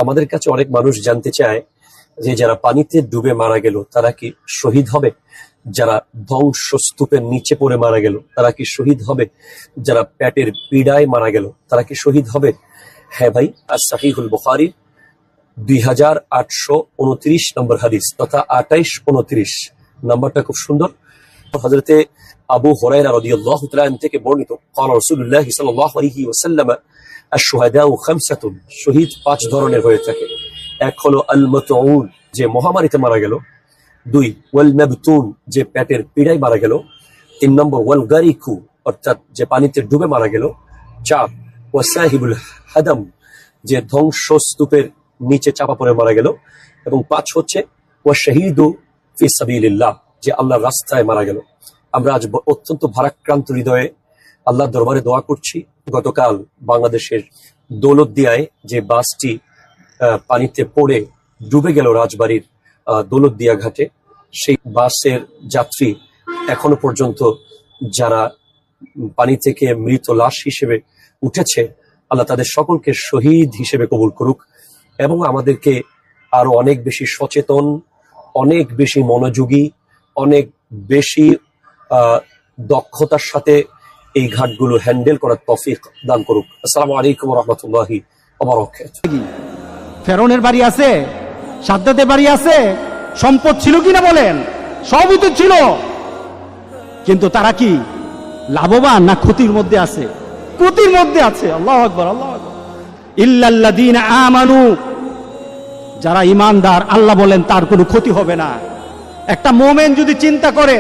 আমাদের কাছে অনেক মানুষ জানতে চায় যে যারা পানিতে ডুবে মারা গেল তারা কি শহীদ হবে, যারা ধ্বংসস্তূপের নিচে পড়ে মারা গেল তারা কি শহীদ হবে, যারা পেটের পীড়ায় মারা গেল তারা কি শহীদ হবে? হ্যাঁ ভাই, সহিহুল বুখারী 2829 নম্বর হাদিস তথা 2829 নাম্বারটা খুব সুন্দর। হযরতে আবু হুরায়রা রাদিয়াল্লাহু তাআলা থেকে বর্ণিত, قال رسول الله صلى الله عليه وسلم الشهداء خمسة, শহীদ 5 ধরনের হয়ে থাকে। এক হলো আল মাতউন, যে মহামারীতে মারা গেল। 2 ওয়াল মাবতুন, যে পেটের পীড়ায় মারা গেল। 3 নম্বর ওয়াল গারিকু, অর্থাৎ যে পানিতে ডুবে মারা গেল। 4 ওয়াসাহিবুল হাদাম, যে ধ্বংসস্তূপের নিচে চাপা পড়ে মারা গেল। এবং 5 হচ্ছে ওয়াশাহিদু ফি সাবিলিল্লাহ, যে আল্লাহর রাস্তায় মারা গেল। আমরা আজ অত্যন্ত ভারাক্রান্ত হৃদয়ে আল্লাহর দরবারে দোয়া করছি। গতকাল বাংলাদেশের দৌলতদিয়ায় যে বাসটি পানিতে পড়ে ডুবে গেল রাজবাড়ির দৌলতদিয়া ঘাটে, সেই বাসের যাত্রী এখনো পর্যন্ত যারা পানি থেকে মৃত লাশ হিসেবে উঠেছে, আল্লাহ তাদের সকলকে শহীদ হিসেবে কবুল করুক এবং আমাদেরকে আরো অনেক বেশি সচেতন, অনেক বেশি মনোযোগী, অনেক বেশি দক্ষতার সাথে এই ঘাটগুলো হ্যান্ডেল করার তৌফিক দান করুক। আসসালামু আলাইকুম ওয়া রাহমাতুল্লাহি ওয়া বারাকাতুহু। ফেরৌনের বাড়ি আছে, সাদ্দাতের বাড়ি আছে, সম্পদ ছিল কিনা বলেন? সবই তো ছিল, কিন্তু তারা কি লাভবান না ক্ষতির মধ্যে আছে? ক্ষতির মধ্যে আছে। আল্লাহু আকবার, আল্লাহু আকবার। ইল্লাল্লাযীনা আমানু, যারা ঈমানদার, আল্লাহ বলেন তার কোনো ক্ষতি হবে না। একটা মুমিন যদি চিন্তা করে